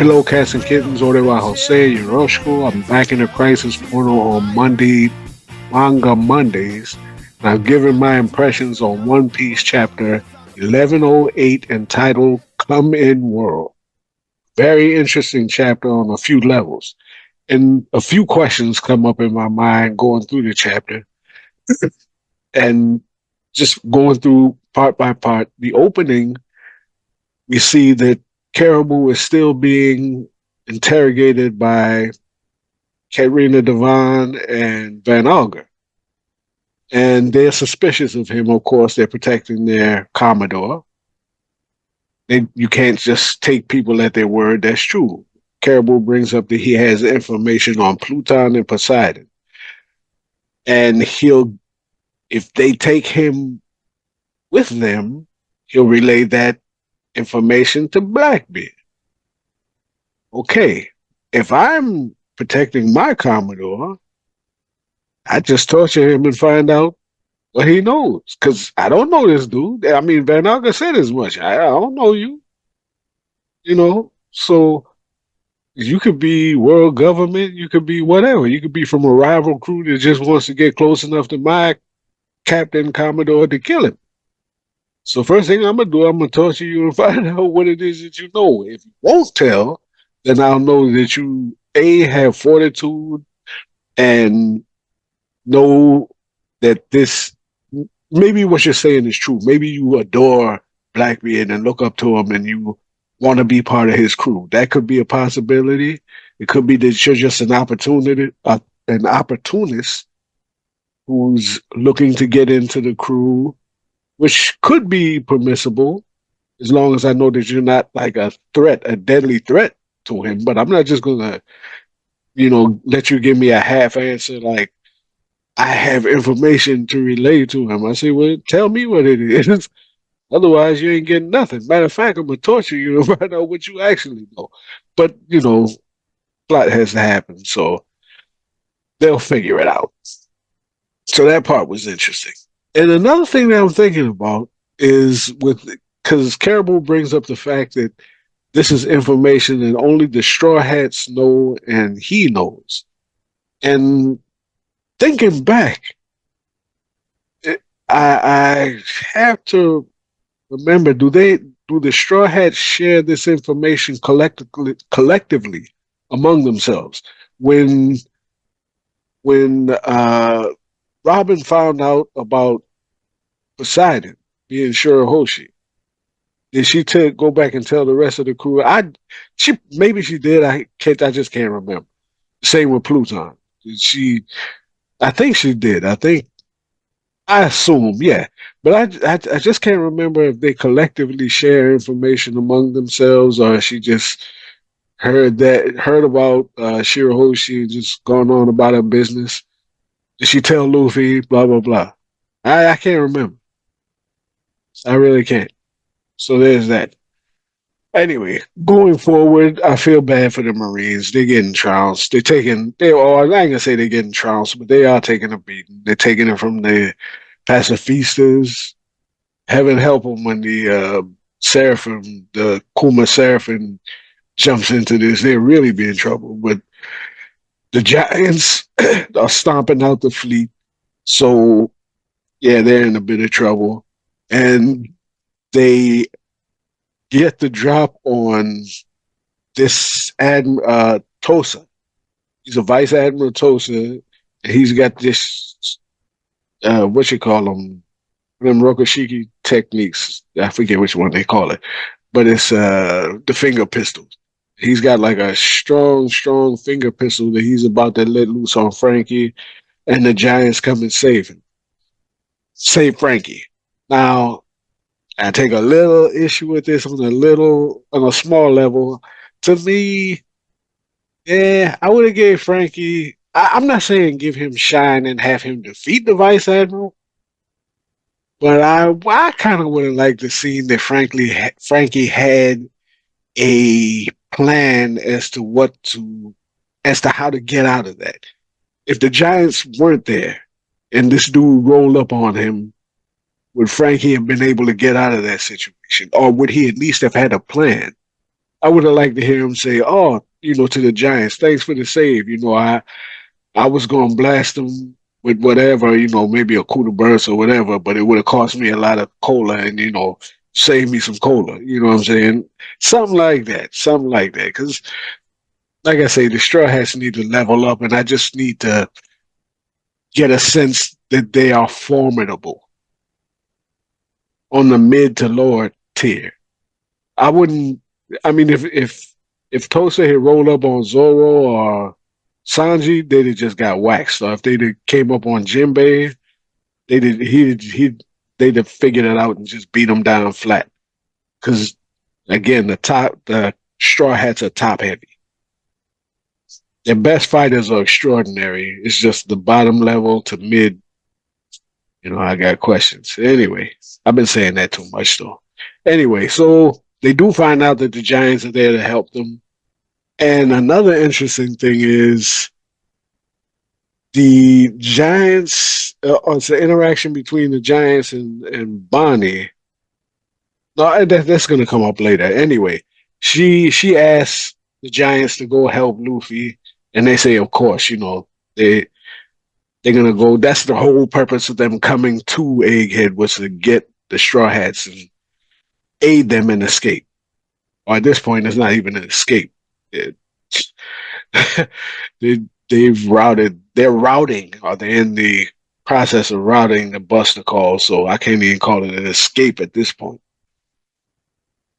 Hello, Cats and Kittens. Orewa Jose Yoroshko. I'm back in the Crisis Portal on Manga Mondays, and I've given my impressions on One Piece chapter 1108 entitled Come In World. Very interesting chapter on a few levels. And a few questions come up in my mind going through the chapter and just going through part by part. The opening, we see that Caribou is still being interrogated by Karina Devon and Van Auger. And they're suspicious of him. Of course, they're protecting their Commodore. You can't just take people at their word. That's true. Caribou brings up that he has information on Pluton and Poseidon. And if they take him with them, he'll relay that information to Blackbeard. Okay, if I'm protecting my Commodore, I just torture him and find out what he knows. Because I don't know this dude. I mean, Van Alga said as much. I don't know you. So you could be world government. You could be whatever. You could be from a rival crew that just wants to get close enough to my Captain Commodore to kill him. So first thing I'm going to do, I'm going to torture you and find out what it is that you know. If you won't tell, then I'll know that you, A, have fortitude and know that this, maybe what you're saying is true. Maybe you adore Blackbeard and look up to him and you want to be part of his crew. That could be a possibility. It could be that you're just an opportunist who's looking to get into the crew, which could be permissible as long as I know that you're not like a threat, a deadly threat to him. But I'm not just going to, let you give me a half answer like, I have information to relay to him. I say, well, tell me what it is. Otherwise, you ain't getting nothing. Matter of fact, I'm going to torture you to find out what you actually know. But, plot has to happen. So they'll figure it out. So that part was interesting. And another thing that I'm thinking about is because Caribou brings up the fact that this is information that only the Strawhats know and he knows. And thinking back, I have to remember: do the Straw Hats share this information collectively among themselves? When Robin found out about Poseidon being Shirahoshi, did she go back and tell the rest of the crew? Maybe she did. I just can't remember. Same with Pluton. I think she did. I assume, yeah. But I just can't remember if they collectively share information among themselves or she just heard about Shirahoshi and just gone on about her business. Did she tell Luffy, blah, blah, blah? I can't remember. I really can't. So there's that. Anyway, going forward, I feel bad for the Marines. They're getting trounced. I ain't gonna say they're getting trounced, but they are taking a beating. They're taking it from the pacifistas. Heaven help them when the Kuma Seraphim jumps into this. They'll really be in trouble. But the Giants are stomping out the fleet. So, yeah, they're in a bit of trouble. And they get the drop on this Tosa. He's a Vice Admiral Tosa. He's got this, what you call them Rokoshiki techniques. I forget which one they call it, but it's the finger pistol. He's got like a strong finger pistol that he's about to let loose on Frankie, and the Giants come and save him. Save Frankie. Now, I take a little issue with this on a small level. To me, yeah, I would have gave Frankie. I'm not saying give him shine and have him defeat the Vice Admiral, but I kind of would have liked to see that Frankie had a plan as to how to get out of that. If the Giants weren't there and this dude rolled up on him, would Frankie have been able to get out of that situation? Or would he at least have had a plan I would have liked to hear him say, "Oh, to the Giants, thanks for the save. I was going to blast them with whatever, maybe a cooler burst or whatever, but it would have cost me a lot of cola and, save me some cola. You know what I'm saying? Something like that. Something like that. Because, like I say, the Straw Hats need to level up, and I just need to get a sense that they are formidable on the mid to lower tier. I wouldn't. I mean, if Tosa had rolled up on Zoro or Sanji, they'd have just got waxed. So if they'd have came up on Jinbei, he they'd have figured it out and just beat him down flat. Because again, the Straw Hats are top heavy. Their best fighters are extraordinary. It's just the bottom level to mid. I got questions. Anyway, I've been saying that too much though. Anyway, so they do find out that the Giants are there to help them. And another interesting thing is the Giants, it's the interaction between the Giants and Bonnie. No, that's going to come up later. Anyway, she asks the Giants to go help Luffy, and they say, of course, they they're gonna go. That's the whole purpose of them coming to Egghead was to get the Straw Hats and aid them in escape. Or at this point, it's not even an escape. It, they they've routed. They're routing, or they're in the process of routing the Buster Call. So I can't even call it an escape at this point.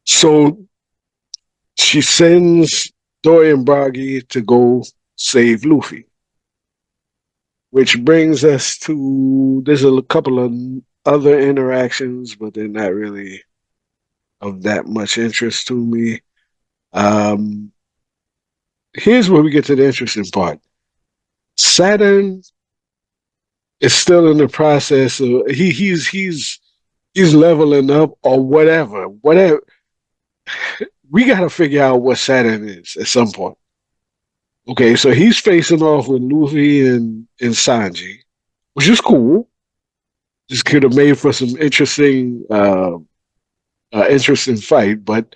So she sends Dory and Bragi to go save Luffy, which brings us to there's a couple of other interactions, but they're not really of that much interest to me. Um, Here's where we get to the interesting part. Saturn is still in the process of he's leveling up or whatever. Whatever we got to figure out what Saturn is at some point. Okay, so he's facing off with Luffy and Sanji, which is cool. This could have made for some interesting fight. But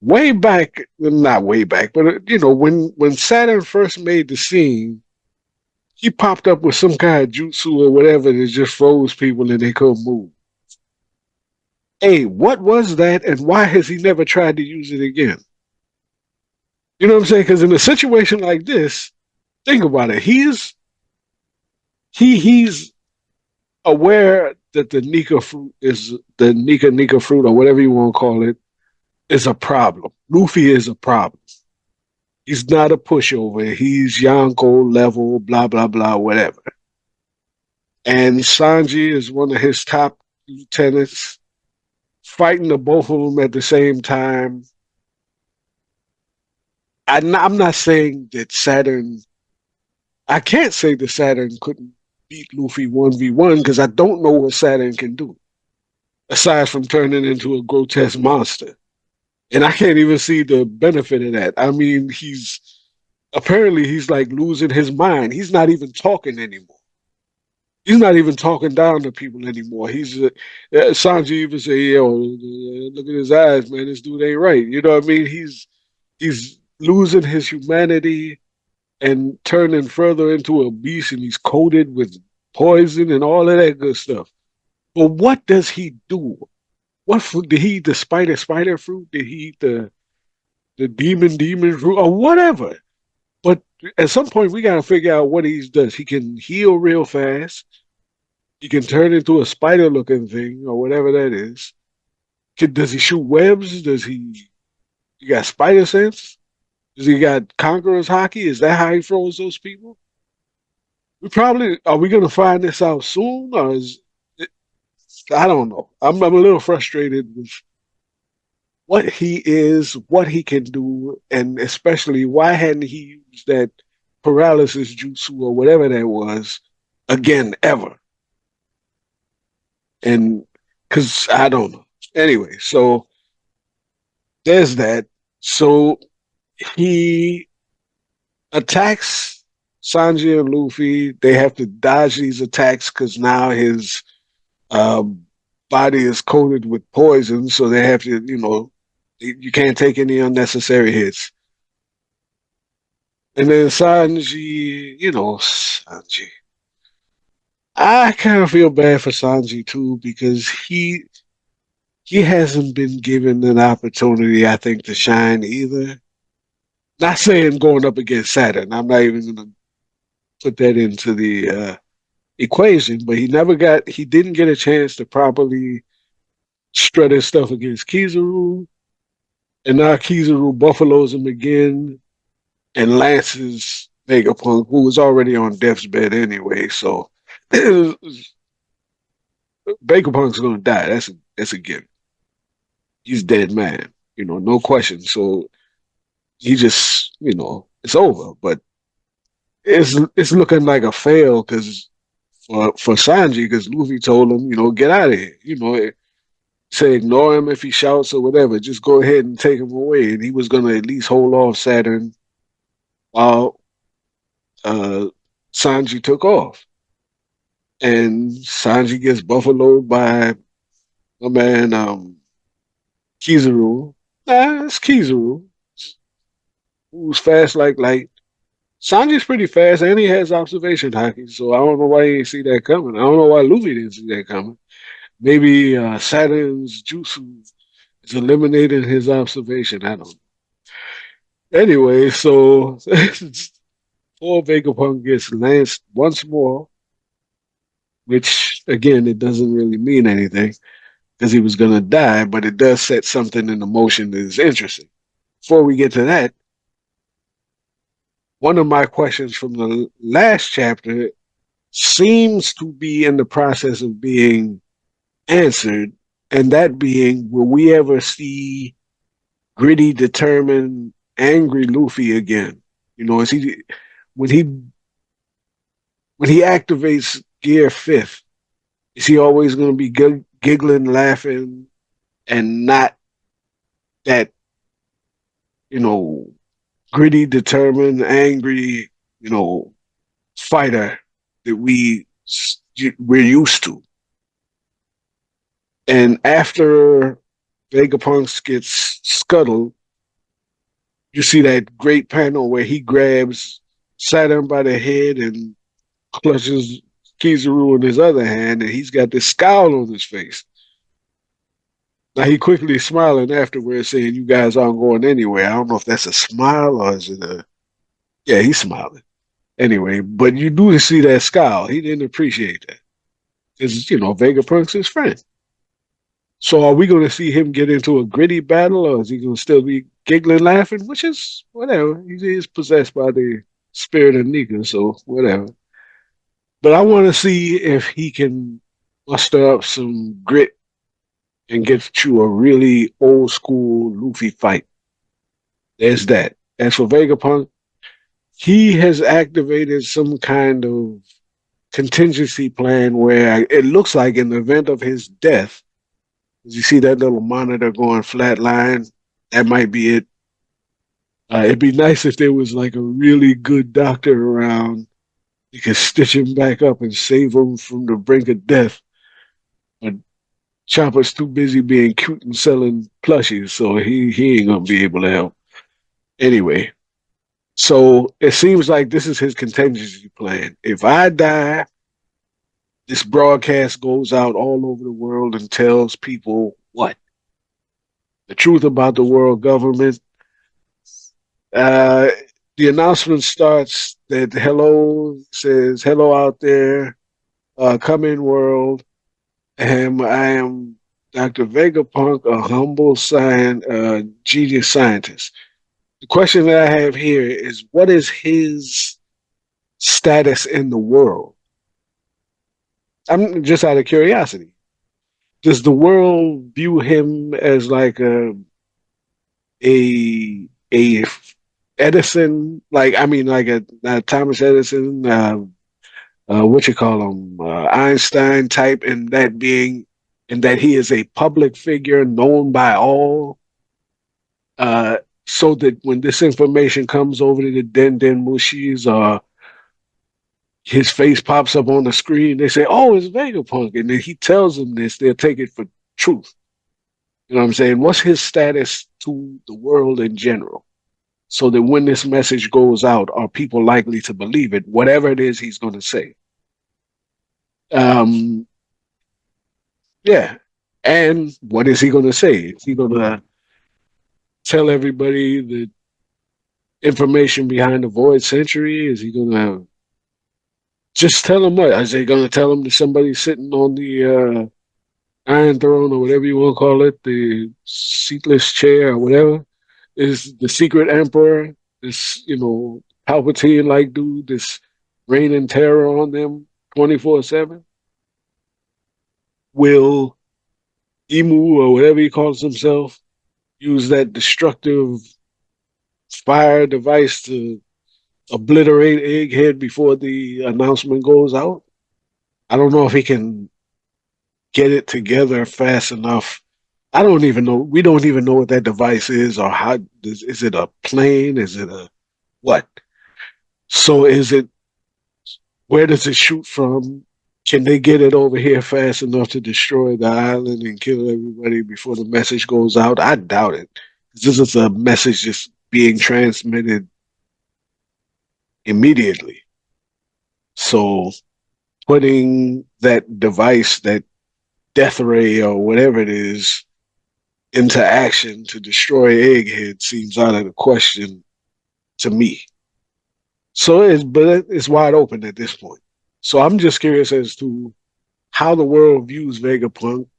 way back, not way back, but when Saturn first made the scene, he popped up with some kind of jutsu or whatever that just froze people and they couldn't move. Hey, what was that, and why has he never tried to use it again? You know what I'm saying? Because in a situation like this, think about it. He's aware that the Nika fruit is the Nika fruit or whatever you want to call it is a problem. Luffy is a problem. He's not a pushover. He's Yonko level, blah blah blah, whatever. And Sanji is one of his top lieutenants, fighting the both of them at the same time. I'm not saying that Saturn. I can't say that Saturn couldn't beat Luffy 1v1 because I don't know what Saturn can do aside from turning into a grotesque monster. And I can't even see the benefit of that. I mean, he's like losing his mind. He's not even talking anymore. He's not even talking down to people anymore. Sanji even say, "Yo, look at his eyes, man. This dude ain't right." You know what I mean? He's losing his humanity and turning further into a beast, and he's coated with poison and all of that good stuff. But what does he do? What fruit did he eat? The spider fruit? Did he eat the demon fruit or whatever? But at some point, we got to figure out what he does. He can heal real fast. He can turn into a spider-looking thing or whatever that is. Does he shoot webs? Does he got spider sense? Does he got conqueror's hockey? Is that how he throws those people? Are we going to find this out soon, or I don't know. I'm a little frustrated with what he is, what he can do, and especially why hadn't he used that paralysis jutsu or whatever that was again ever? And because I don't know. Anyway, so there's that. So he attacks Sanji and Luffy. They have to dodge these attacks because now his um, body is coated with poison, so they have to, you can't take any unnecessary hits. And then Sanji, Sanji. I kind of feel bad for Sanji too because he hasn't been given an opportunity, I think, to shine either. Not saying going up against Saturn. I'm not even going to put that into the equation, but he didn't get a chance to properly strut his stuff against Kizaru, and now Kizaru buffaloes him again and lances Vegapunk, who was already on death's bed anyway. So Vegapunk's gonna die. That's a given. He's dead man. No question. So he just, it's over. But it's looking like a fail because for Sanji, because Luffy told him, get out of here. Say ignore him if he shouts or whatever. Just go ahead and take him away. And he was gonna at least hold off Saturn while uh, Sanji took off. And Sanji gets buffaloed by my man Kizaru. It's Kizaru, who's fast like light. Sanji's pretty fast, and he has observation hockey, so I don't know why he didn't see that coming. I don't know why Luffy didn't see that coming. Maybe Saturn's jutsu is eliminating his observation. I don't know. Anyway, so poor Vegapunk gets lanced once more, which, again, it doesn't really mean anything because he was going to die, but it does set something in motion that is interesting. Before we get to that, one of my questions from the last chapter seems to be in the process of being answered, and that being, will we ever see gritty, determined, angry Luffy again? Is he when he when he activates Gear Fifth? Is he always going to be giggling, laughing, and not that you know gritty, determined, angry, fighter that we're used to? And after Vegapunk gets scuttled, you see that great panel where he grabs Saturn by the head and clutches Kizaru in his other hand, and he's got this scowl on his face. Now he quickly smiling afterwards, saying, "You guys aren't going anywhere." I don't know if that's a smile or is it a? Yeah, he's smiling anyway. But you do see that scowl. He didn't appreciate that because Vegapunk's his friend. So are we going to see him get into a gritty battle, or is he going to still be giggling, laughing? Which is whatever. He is possessed by the spirit of Nika, so whatever. But I want to see if he can muster up some grit and get you a really old school Luffy fight. There's that. As for Vegapunk, he has activated some kind of contingency plan where it looks like in the event of his death, you see that little monitor going flatline, that might be it. It'd be nice if there was like a really good doctor around. You could stitch him back up and save him from the brink of death. But Chopper's too busy being cute and selling plushies, so he ain't gonna be able to help. Anyway, so it seems like this is his contingency plan. If I die, this broadcast goes out all over the world and tells people what? The truth about the world government. Uh, the announcement starts that says hello out there, come in world, and I am Dr. Vegapunk, a humble genius scientist. The question that I have here is, what is his status in the world? I'm just out of curiosity. Does the world view him as like a Edison, like I mean, like a Thomas Edison, what you call him, Einstein type, in that he is a public figure known by all, uh, so that when this information comes over to the Den Den Mushis or his face pops up on the screen. They say, "Oh, it's Vega Punk," and then he tells them this. They'll take it for truth. You know what I'm saying? What's his status to the world in general? So that when this message goes out, are people likely to believe it, whatever it is he's going to say? Um, yeah. And what is he going to say? Is he going to tell everybody the information behind the Void Century? Is he going to just tell them what? Is he going to tell them that somebody's sitting on the Iron Throne or whatever you want to call it, the seatless chair or whatever, is the secret emperor, this, Palpatine like dude, this reigning terror on them 24/7? Will Emu or whatever he calls himself use that destructive fire device to obliterate Egghead before the announcement goes out? I don't know if he can get it together fast enough. I don't even know. We don't even know what that device is, or how is it a plane? Is it a what? So is it, where does it shoot from? Can they get it over here fast enough to destroy the island and kill everybody before the message goes out? I doubt it. This is a message just being transmitted immediately. So putting that device, that death ray or whatever it is, into action to destroy Egghead seems out of the question to me. So but it's wide open at this point. So I'm just curious as to how the world views Vegapunk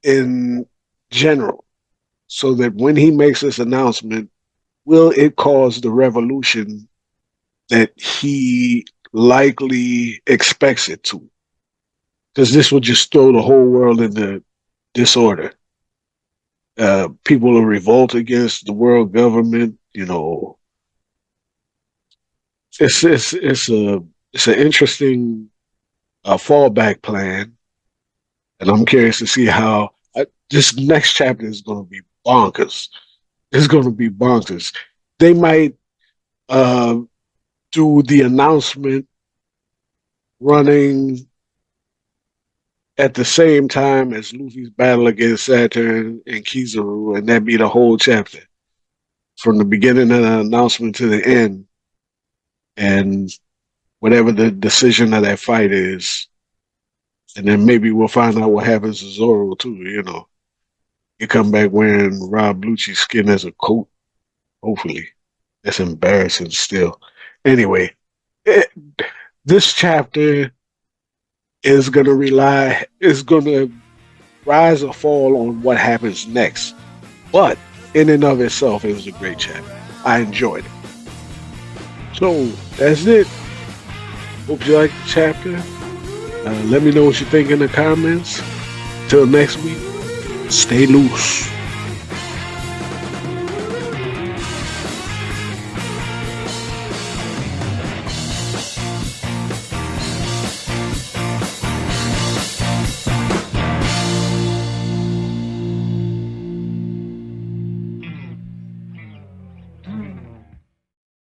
in general, so that when he makes this announcement, will it cause the revolution that he likely expects it to? Because this will just throw the whole world into disorder. People will revolt against the world government. It's an interesting fallback plan, and I'm curious to see how this next chapter is going to be bonkers. It's going to be bonkers. They might do the announcement running at the same time as Luffy's battle against Saturn and Kizaru, and that be the whole chapter from the beginning of the announcement to the end, and whatever the decision of that fight is. And then maybe we'll find out what happens to Zoro too. You come back wearing Rob Lucci's skin as a coat. Hopefully, that's embarrassing still. Anyway, this chapter is going to rise or fall on what happens next. But in and of itself, it was a great chapter. I enjoyed it. So that's it. Hope you like the chapter. Let me know what you think in the comments. Till next week, stay loose.